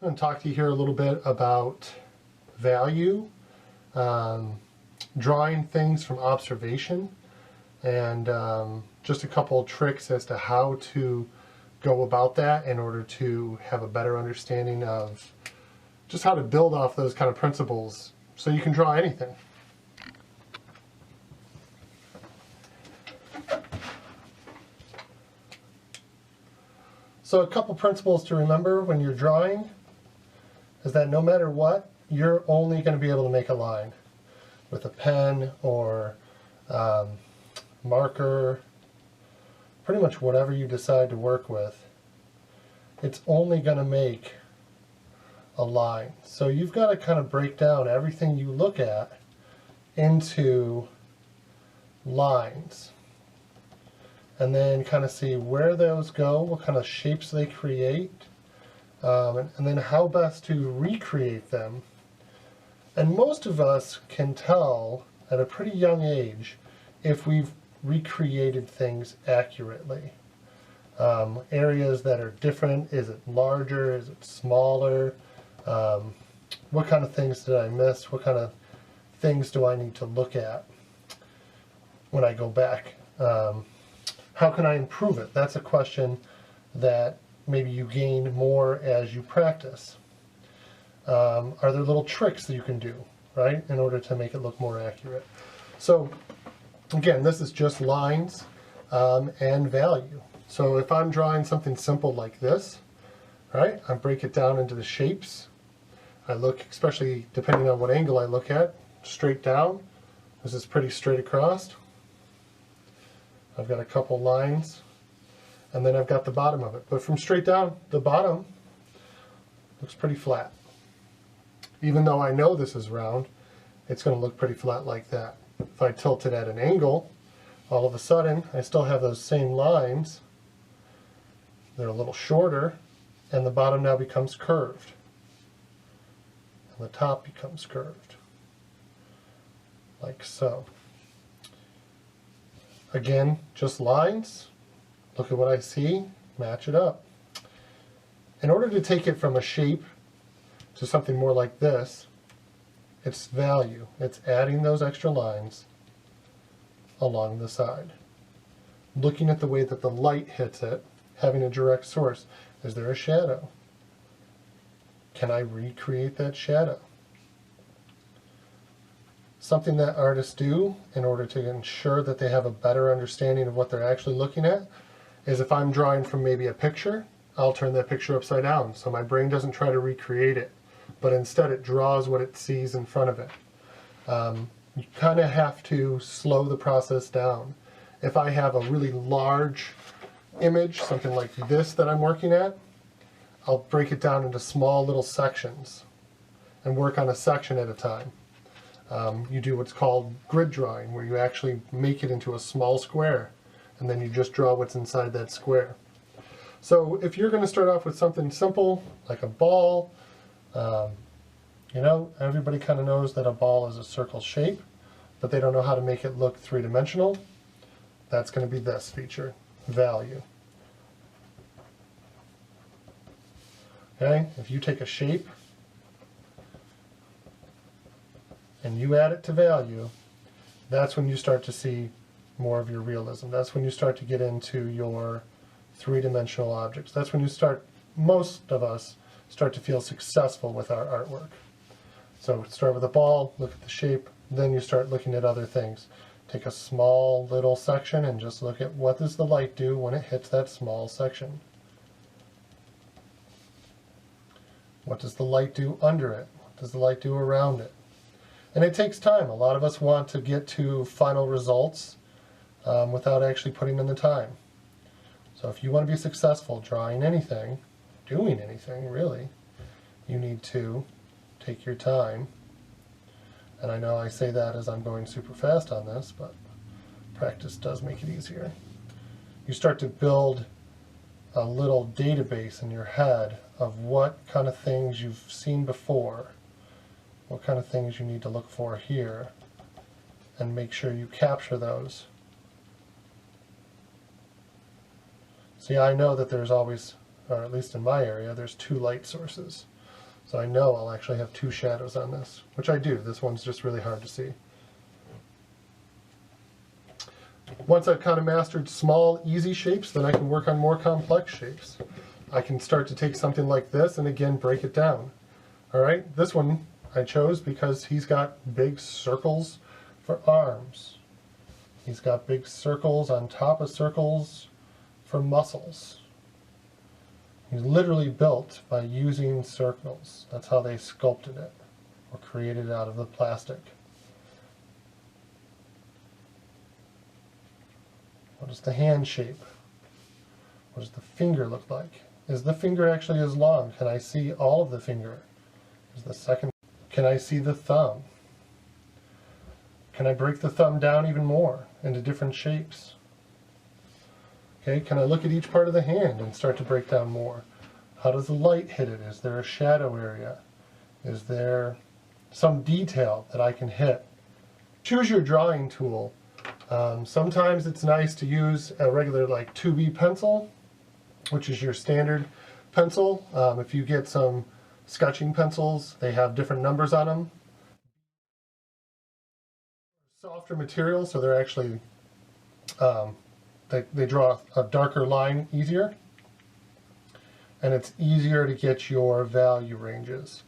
I'm going to talk to you here a little bit about value, drawing things from observation, and just a couple of tricks as to how to go about that in order to have a better understanding of just how to build off those kind of principles so you can draw anything. So a couple principles to remember when you're drawing is that no matter what, you're only going to be able to make a line with a pen or marker, pretty much whatever you decide to work with. It's only going to make a line. So you've got to kind of break down everything you look at into lines, and then kind of see where those go, what kind of shapes they create, and then how best to recreate them. And most of us can tell at a pretty young age if we've recreated things accurately. Areas that are different, is it larger, is it smaller, what kind of things did I miss, what kind of things do I need to look at when I go back. How can I improve it? That's a question that maybe you gain more as you practice. Are there little tricks that you can do, right, in order to make it look more accurate? So again, this is just lines and value. So if I'm drawing something simple like this, right, I break it down into the shapes. I look, especially depending on what angle I look at, straight down. This is pretty straight across. I've got a couple lines, and then I've got the bottom of it. But from straight down, the bottom looks pretty flat. Even though I know this is round, it's going to look pretty flat like that. If I tilt it at an angle, all of a sudden, I still have those same lines. They're a little shorter, and the bottom now becomes curved. And the top becomes curved, like so. Again, just lines, look at what I see, match it up. In order to take it from a shape to something more like this, it's value. It's adding those extra lines along the side. Looking at the way that the light hits it, having a direct source. Is there a shadow? Can I recreate that shadow? Something that artists do in order to ensure that they have a better understanding of what they're actually looking at is if I'm drawing from maybe a picture, I'll turn that picture upside down so my brain doesn't try to recreate it, but instead it draws what it sees in front of it. You kind of have to slow the process down. If I have a really large image, something like this that I'm working at, I'll break it down into small little sections and work on a section at a time. You do what's called grid drawing, where you actually make it into a small square, and then you just draw what's inside that square. So if you're going to start off with something simple, like a ball, you know, everybody kind of knows that a ball is a circle shape, but they don't know how to make it look three-dimensional. That's going to be this feature, value. Okay, if you take a shape and you add it to value, that's when you start to see more of your realism. That's when you start to get into your three-dimensional objects. That's when you start, most of us, start to feel successful with our artwork. So start with a ball, look at the shape, then you start looking at other things. Take a small little section and just look at what does the light do when it hits that small section. What does the light do under it? What does the light do around it? And it takes time. A lot of us want to get to final results without actually putting in the time. So if you want to be successful drawing anything, doing anything really, you need to take your time. And I know I say that as I'm going super fast on this, but practice does make it easier. You start to build a little database in your head of what kind of things you've seen before, what kind of things you need to look for here, and make sure you capture those. See, I know that there's always, or at least in my area, there's two light sources. So I know I'll actually have two shadows on this, which I do. This one's just really hard to see. Once I've kind of mastered small, easy shapes, then I can work on more complex shapes. I can start to take something like this and again break it down. All right, this one I chose because he's got big circles for arms. He's got big circles on top of circles for muscles. He's literally built by using circles. That's how they sculpted it or created it out of the plastic. What is the hand shape? What does the finger look like? Is the finger actually as long? Can I see all of the finger? Is the second? Can I see the thumb? Can I break the thumb down even more into different shapes? Okay, can I look at each part of the hand and start to break down more? How does the light hit it? Is there a shadow area? Is there some detail that I can hit? Choose your drawing tool. Sometimes it's nice to use a regular like 2B pencil, which is your standard pencil. If you get some sketching pencils, they have different numbers on them. Softer material, so they're actually, they draw a darker line easier. And it's easier to get your value ranges.